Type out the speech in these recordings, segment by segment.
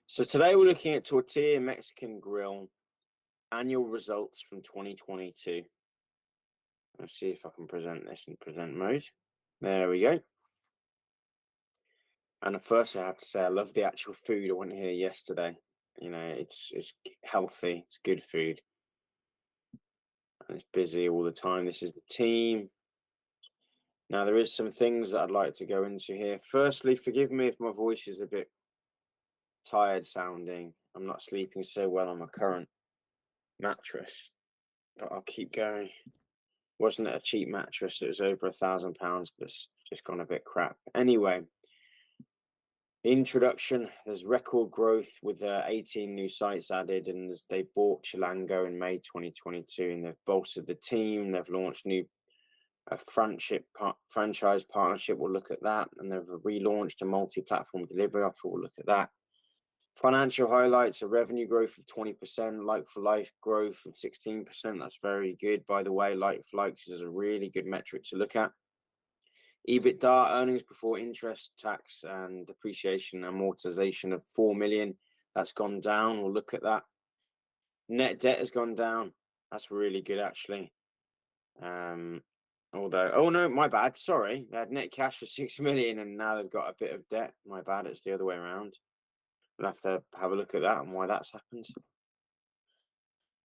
So today we're looking at Tortilla Mexican Grill annual results from 2022. Let's see if I can present this in present mode. There we go. And first I have to say I love the actual food. I went here yesterday. You know, it's healthy, it's good food. And it's busy all the time. This is the team. Now there is some things that I'd like to go into here. Firstly, forgive me if my voice is a bit tired sounding. I'm not sleeping so well on my current mattress, but I'll keep going. Wasn't it a cheap mattress? It was over £1,000, but it's just gone a bit crap. Anyway, the introduction, there's record growth with 18 new sites added, and they bought Chilango in May 2022, and they've bolstered the team. They've launched new franchise partnership. We'll look at that, and they've relaunched a multi-platform delivery offer. We'll look at that. Financial highlights: a revenue growth of 20%, like-for-like growth of 16%. That's very good, by the way. Like-for-likes is a really good metric to look at. EBITDA, earnings before interest, tax, and depreciation and amortization of 4 million. That's gone down. We'll look at that. Net debt has gone down. That's really good, actually. Although, oh no, my bad. Sorry, they had net cash of 6 million, and now they've got a bit of debt. My bad. It's the other way around. We'll have to have a look at that and why that's happened.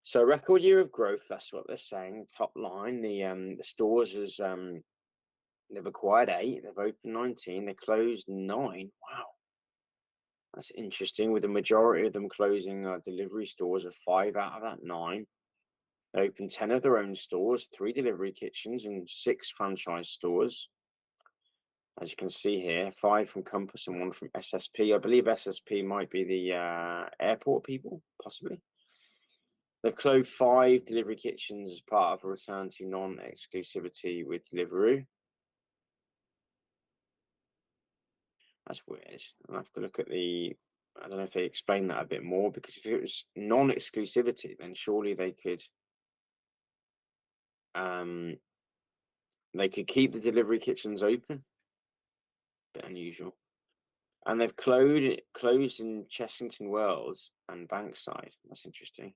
So record year of growth, that's what they're saying. Top line, the stores is they've acquired 8, they've opened 19, they closed 9. Wow, that's interesting. With the majority of them closing delivery stores of 5 out of that 9. They opened 10 of their own stores, 3 delivery kitchens, and 6 franchise stores. As you can see here, 5 from Compass and 1 from SSP. I believe SSP might be the airport people, possibly. They've closed 5 delivery kitchens as part of a return to non-exclusivity with Deliveroo. That's weird. I'll have to look at the... I don't know if they explain that a bit more, because if it was non-exclusivity, then surely they could keep the delivery kitchens open. Bit unusual. And they've closed in Chessington Wells and Bankside. That's interesting.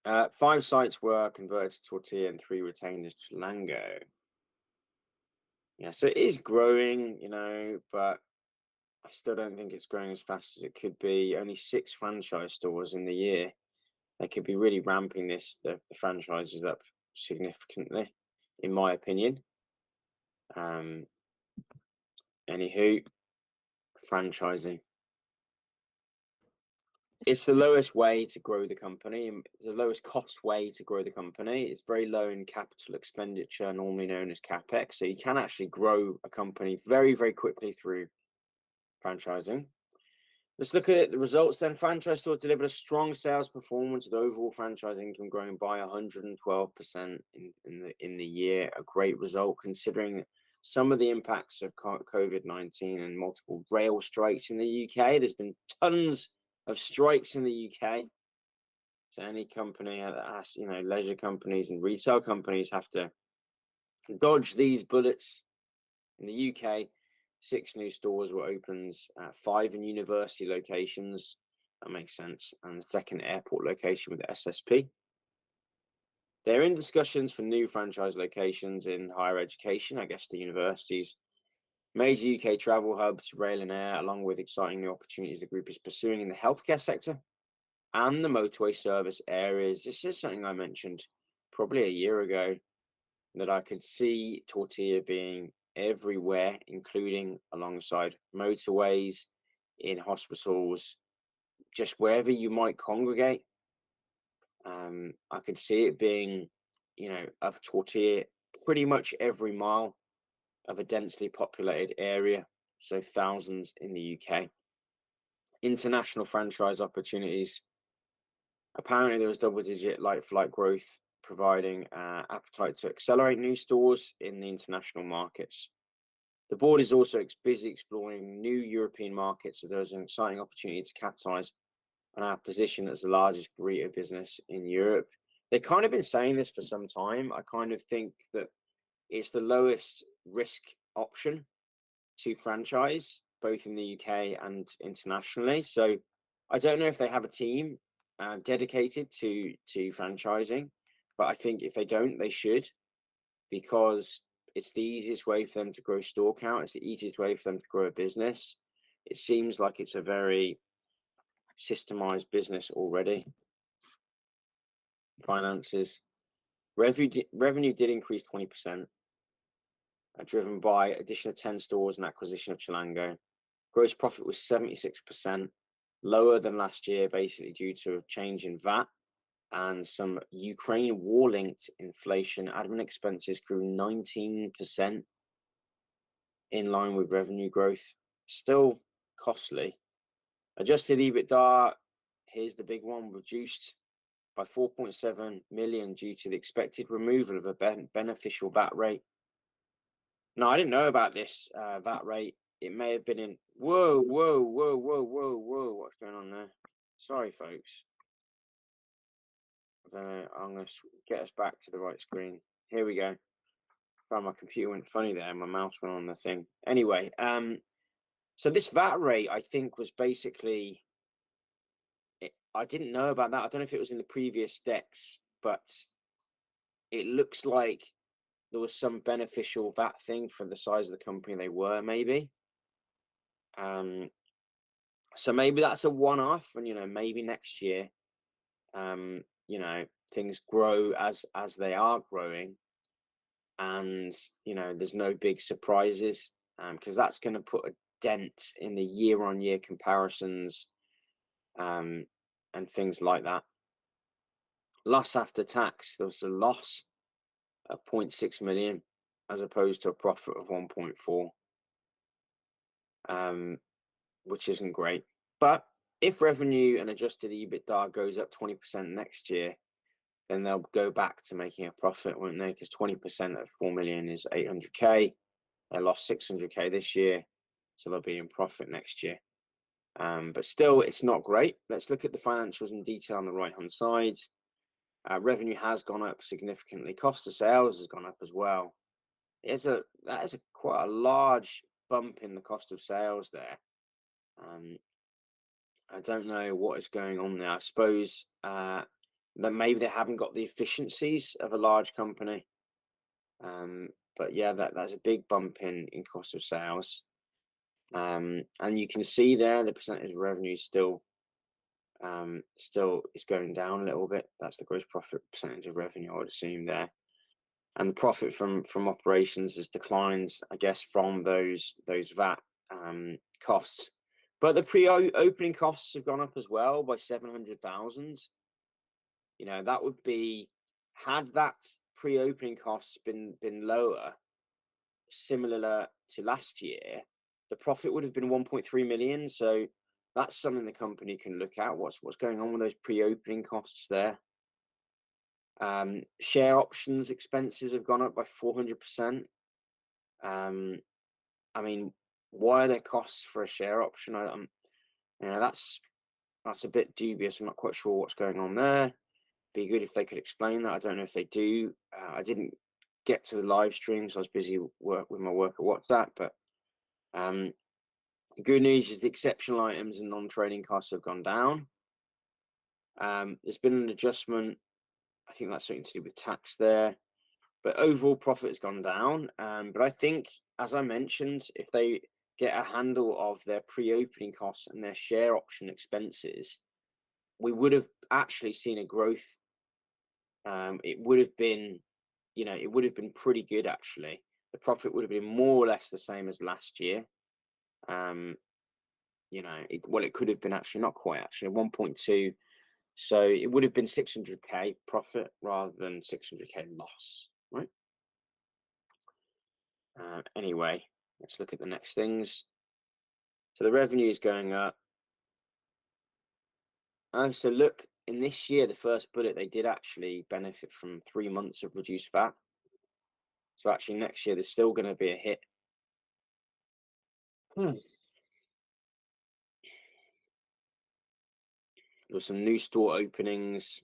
5 sites were converted to Tortilla and 3 retained as Chilango. Yeah, so it is growing, you know, but I still don't think it's growing as fast as it could be. Only 6 franchise stores in the year. They could be really ramping the franchises up significantly, in my opinion. Anywho, franchising. It's the lowest way to grow the company, the lowest cost way to grow the company. It's very low in capital expenditure, normally known as CapEx. So you can actually grow a company very, very quickly through franchising. Let's look at the results then. Franchise store delivered a strong sales performance with overall franchise income growing by 112% in the year. A great result considering some of the impacts of COVID-19 and multiple rail strikes in the UK. There's been tons of strikes in the UK. So any company that has, you know, leisure companies and retail companies have to dodge these bullets. In the UK, 6 new stores were opened, 5 in university locations. That makes sense. And the second airport location with the SSP. They're in discussions for new franchise locations in higher education, I guess the universities. Major UK travel hubs, rail and air, along with exciting new opportunities the group is pursuing in the healthcare sector and the motorway service areas. This is something I mentioned probably a year ago, that I could see Tortilla being everywhere, including alongside motorways, in hospitals, just wherever you might congregate. I could see it being, you know, a Tortilla pretty much every mile of a densely populated area, so thousands in the UK. International franchise opportunities. Apparently there was double-digit like-for-like growth, providing appetite to accelerate new stores in the international markets. The board is also busy exploring new European markets, so there's an exciting opportunity to capitalize on our position as the largest burrito business in Europe. They've kind of been saying this for some time. I kind of think that it's the lowest risk option to franchise. both in the UK and internationally. So I don't know if they have a team dedicated to franchising, but I think if they don't, they should, because it's the easiest way for them to grow store count. It's the easiest way for them to grow a business. It seems like it's a very systemized business already. Finances. Revenue did increase 20%, driven by addition of 10 stores and acquisition of Chilango. Gross profit was 76%, lower than last year, basically due to a change in VAT and some Ukraine war-linked inflation. Admin expenses grew 19%, in line with revenue growth. Still costly. Adjusted EBITDA, here's the big one, reduced by 4.7 million due to the expected removal of a beneficial VAT rate. Now, I didn't know about this VAT rate. It may have been in... Whoa, what's going on there? Sorry, folks. I'm going to get us back to the right screen. Here we go. Oh, my computer went funny there. My mouse went on the thing. Anyway, so this VAT rate, I think, was basically... I didn't know about that. I don't know if it was in the previous decks, but it looks like there was some beneficial VAT thing for the size of the company they were, maybe. So maybe that's a one-off, and maybe next year, things grow as they are growing, and there's no big surprises, because that's going to put a dent in the year-on-year comparisons, and things like that. Loss after tax, there was a loss of 0.6 million as opposed to a profit of 1.4, which isn't great. But if revenue and adjusted EBITDA goes up 20% next year, then they'll go back to making a profit, won't they? Because 20% of 4 million is 800k. They lost 600k this year, so they'll be in profit next year. But still, it's not great. Let's look at the financials in detail on the right-hand side. Revenue has gone up significantly. Cost of sales has gone up as well. That is quite a large bump in the cost of sales there. I don't know what is going on there. I suppose that maybe they haven't got the efficiencies of a large company. But yeah, that's a big bump in cost of sales. And you can see there the percentage of revenue still is going down a little bit. That's the gross profit percentage of revenue, I would assume there. And the profit from operations has declined, I guess, from those VAT costs. But the pre-opening costs have gone up as well by 700,000. That would be, had that pre-opening costs been lower, similar to last year, the profit would have been 1.3 million. So that's something the company can look at. What's going on with those pre-opening costs there? Share options expenses have gone up by 400%. I mean, why are there costs for a share option? That's a bit dubious. I'm not quite sure what's going on there. Be good if they could explain that. I don't know if they do. I didn't get to the live stream, so I was busy with my work at WhatsApp. But good news is the exceptional items and non-trading costs have gone down. There's been an adjustment. I think that's something to do with tax there. But overall profit has gone down. But I think, as I mentioned, if they get a handle of their pre-opening costs and their share option expenses, we would have actually seen a growth. It would have been, it would have been pretty good, actually. The profit would have been more or less the same as last year. It could have been actually not quite, actually 1.2. So it would have been 600k profit rather than 600k loss, right? Anyway, let's look at the next things. So the revenue is going up. So look, in this year, the first bullet, they did actually benefit from 3 months of reduced VAT. So actually next year, there's still going to be a hit. There's some new store openings.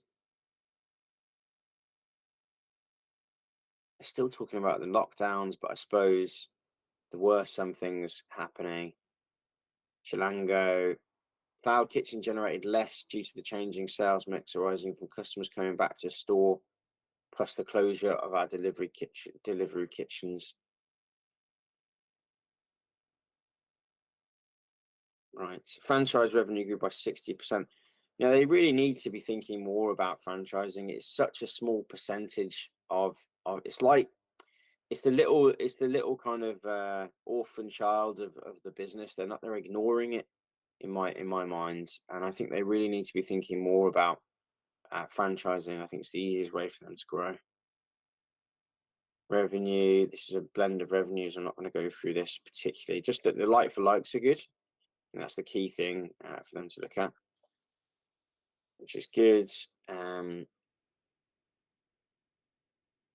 They're still talking about the lockdowns, but I suppose there were some things happening. Chilango. Cloud Kitchen generated less due to the changing sales mix arising from customers coming back to store, plus the closure of our delivery kitchens. Right, franchise revenue grew by 60%. You know, they really need to be thinking more about franchising. It's such a small percentage of it's like it's the little kind of orphan child of the business. They're ignoring it in my mind, and I think they really need to be thinking more about franchising. I think it's the easiest way for them to grow. Revenue. This is a blend of revenues. I'm not going to go through this particularly. Just that the like for likes are good. And that's the key thing for them to look at, which is good.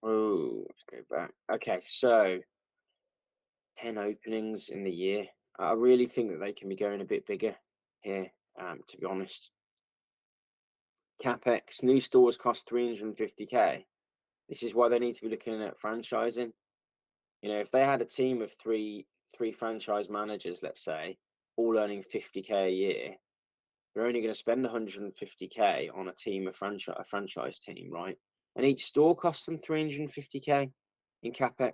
Oh, let's go back. Okay, so 10 openings in the year. I really think that they can be going a bit bigger here, to be honest. CapEx, new stores cost 350k. This is why they need to be looking at franchising. You know, if they had a team of three franchise managers, let's say, all earning 50k a year, they're only going to spend 150k on a team of a franchise team, right? And each store costs them 350k in CapEx.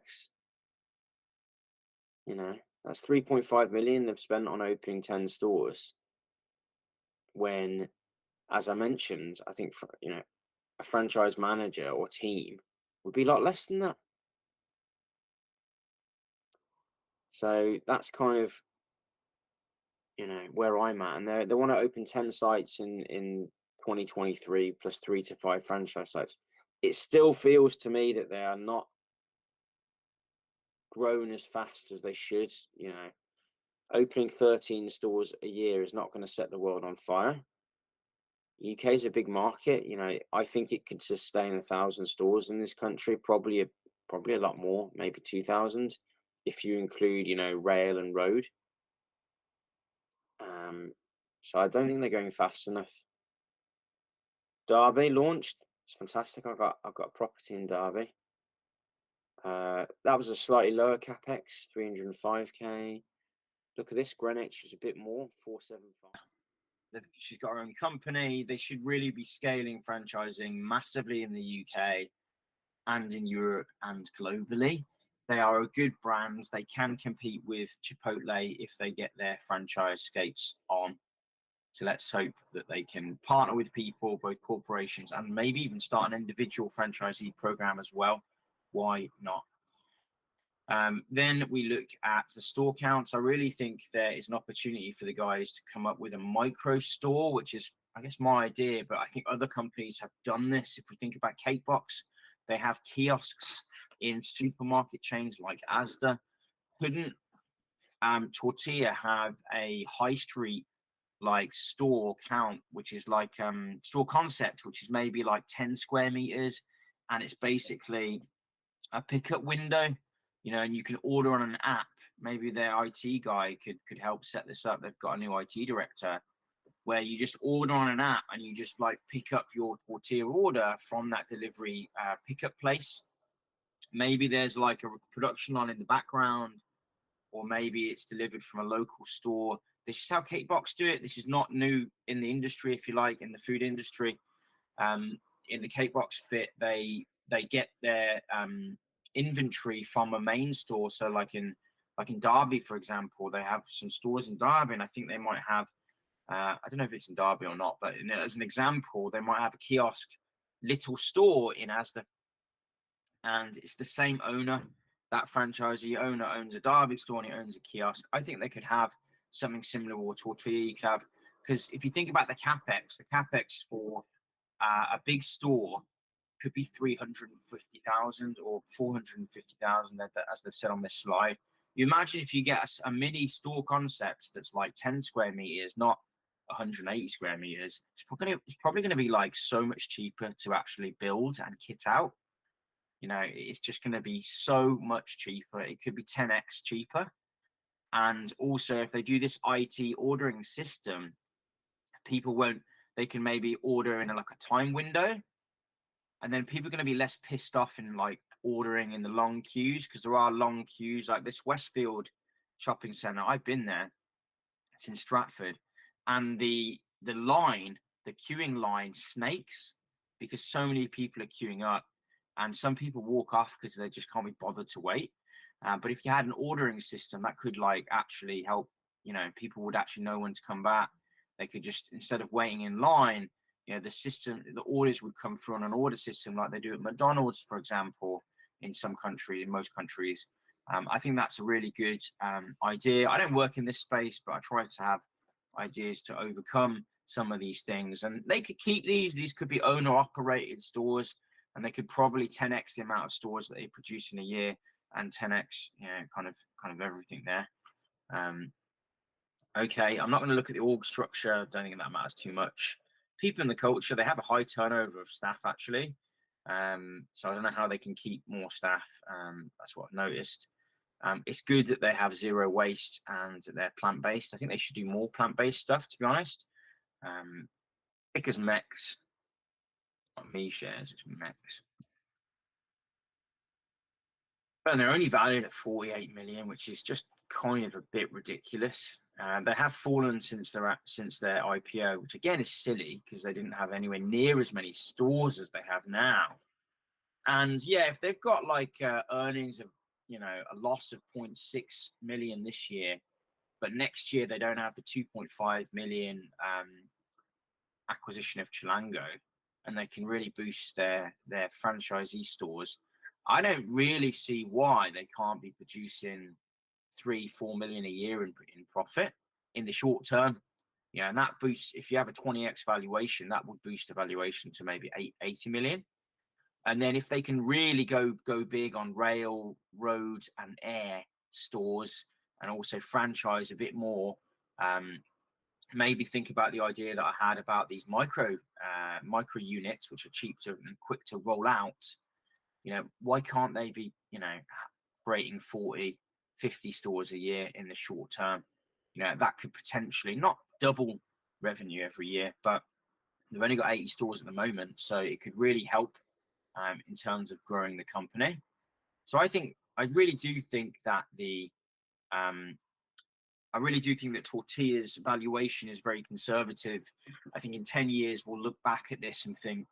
You know, that's 3.5 million they've spent on opening 10 stores. When, as I mentioned, I think a franchise manager or team would be a lot less than that. So that's kind of, where I'm at. And they want to open 10 sites in 2023 plus 3 to 5 franchise sites. It still feels to me that they are not grown as fast as they should. Opening 13 stores a year is not going to set the world on fire. UK is a big market. I think it could sustain 1,000 stores in this country, probably a lot more, maybe 2,000 if you include rail and road. So I don't think they're going fast enough. Derby launched. It's fantastic. I've got a property in Derby. That was a slightly lower capex, 305k. Look at this. Greenwich was a bit more, 475. She's got her own company. They should really be scaling franchising massively in the UK and in Europe and globally. They are a good brand. They can compete with Chipotle if they get their franchise skates on. So let's hope that they can partner with people, both corporations, and maybe even start an individual franchisee program as well. Why not? Then we look at the store counts. I really think there is an opportunity for the guys to come up with a micro store, which is, I guess, my idea, but I think other companies have done this. If we think about Catebox, they have kiosks in supermarket chains like Asda. Couldn't Tortilla have a high street like store count, which is like store concept, which is maybe like 10 square meters, and it's basically a pickup window, and you can order on an app. Maybe their IT guy could help set this up. They've got a new IT director where you just order on an app and you just like pick up your tortilla order from that delivery pickup place. Maybe there's like a production line in the background, or maybe it's delivered from a local store. This is how Catebox do it. This is not new in the industry, if you like, in the food industry. In the Catebox bit, they get their inventory from a main store. So like in Derby, for example, they have some stores in Derby, and I think they might have, I don't know if it's in Derby or not, but as an example, they might have a kiosk little store in Asda, and it's the same owner. That franchisee owner owns a Derby store and he owns a kiosk. I think they could have something similar with Tortilla. You could have, because if you think about the capex for a big store could be 350,000 or 450,000, as they've said on this slide. You imagine if you get a mini store concept that's like 10 square meters, not 180 square meters. It's probably going to be like so much cheaper to actually build and kit out. It's just going to be so much cheaper. It could be 10x cheaper. And also, if they do this IT ordering system, they can maybe order in like a time window. And then people are going to be less pissed off in like ordering in the long queues, because there are long queues like this Westfield shopping center. I've been there. It's in Stratford, and the queuing line snakes because so many people are queuing up, and some people walk off because they just can't be bothered to wait. But if you had an ordering system, that could like actually help. You know, people would actually know when to come back. They could just, instead of waiting in line, you know, the orders would come through on an order system like they do at McDonald's, for example, in most countries. I think that's a really good idea. I don't work in this space, but I try to have ideas to overcome some of these things. And they could keep these. These could be owner-operated stores, and they could probably 10x the amount of stores that they produce in a year, and 10x, you know, kind of everything there. Okay, I'm not going to look at the org structure. I don't think that matters too much. People in the culture, they have a high turnover of staff, actually. So I don't know how they can keep more staff. That's what I've noticed. It's good that they have zero waste and they're plant-based. I think they should do more plant-based stuff, to be honest. Because Mex, not me shares, it's Mex. And they're only valued at 48 million, which is just kind of a bit ridiculous. They have fallen since their IPO, which again is silly because they didn't have anywhere near as many stores as they have now. And yeah, if they've got like earnings of, you know, a loss of 0.6 million this year, but next year they don't have the 2.5 million acquisition of Chilango, and they can really boost their franchisee stores, I don't really see why they can't be producing 3-4 million a year in profit in the short term. Yeah, and that boosts, if you have a 20x valuation, that would boost the valuation to maybe 80 million. And then if they can really go big on rail, road, and air stores, and also franchise a bit more, maybe think about the idea that I had about these micro units, which are cheap and quick to roll out. You know, why can't they be, you know, creating 40, 50 stores a year in the short term? You know, that could potentially not double revenue every year, but they've only got 80 stores at the moment, so it could really help in terms of growing the company. So I really do think that Tortilla's valuation is very conservative. I think in 10 years we'll look back at this and think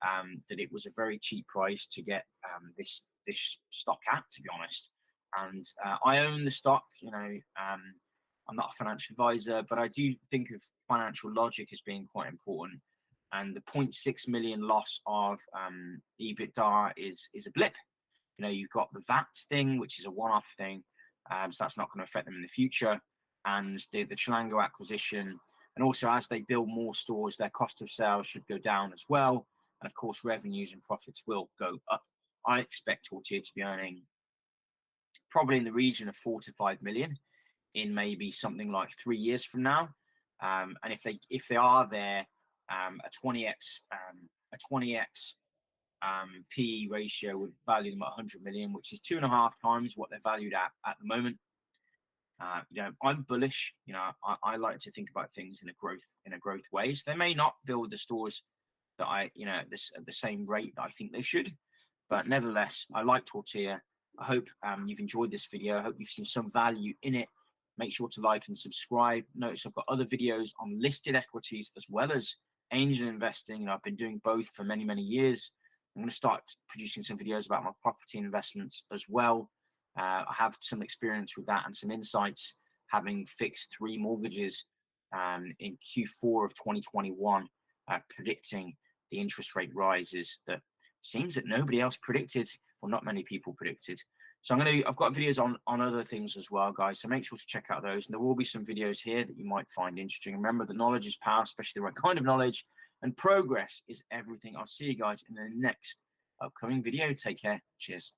that it was a very cheap price to get this stock at, to be honest. And I own the stock. You know, I'm not a financial advisor, but I do think of financial logic as being quite important. And the 0.6 million loss of EBITDA is a blip. You know, you've got the VAT thing, which is a one-off thing, so that's not going to affect them in the future. And the Chilango acquisition, and also as they build more stores, their cost of sales should go down as well. And of course, revenues and profits will go up. I expect Tortilla to be earning probably in the region of 4 to 5 million in maybe something like 3 years from now. And if they are there, a 20x PE ratio would value them at 100 million, which is 2.5 times what they're valued at the moment. You know, I'm bullish. You know, I like to think about things in a growth way. So they may not build the stores that the same rate that I think they should, but nevertheless, I like Tortilla. I hope you've enjoyed this video. I hope you've seen some value in it. Make sure to like and subscribe. Notice I've got other videos on listed equities as well as angel investing, and I've been doing both for many, many years. I'm going to start producing some videos about my property investments as well. I have some experience with that and some insights, having fixed 3 mortgages in Q4 of 2021, predicting the interest rate rises that seems that nobody else predicted, or not many people predicted. So I've got videos on other things as well, guys. So make sure to check out those. And there will be some videos here that you might find interesting. Remember that knowledge is power, especially the right kind of knowledge, and progress is everything. I'll see you guys in the next upcoming video. Take care. Cheers.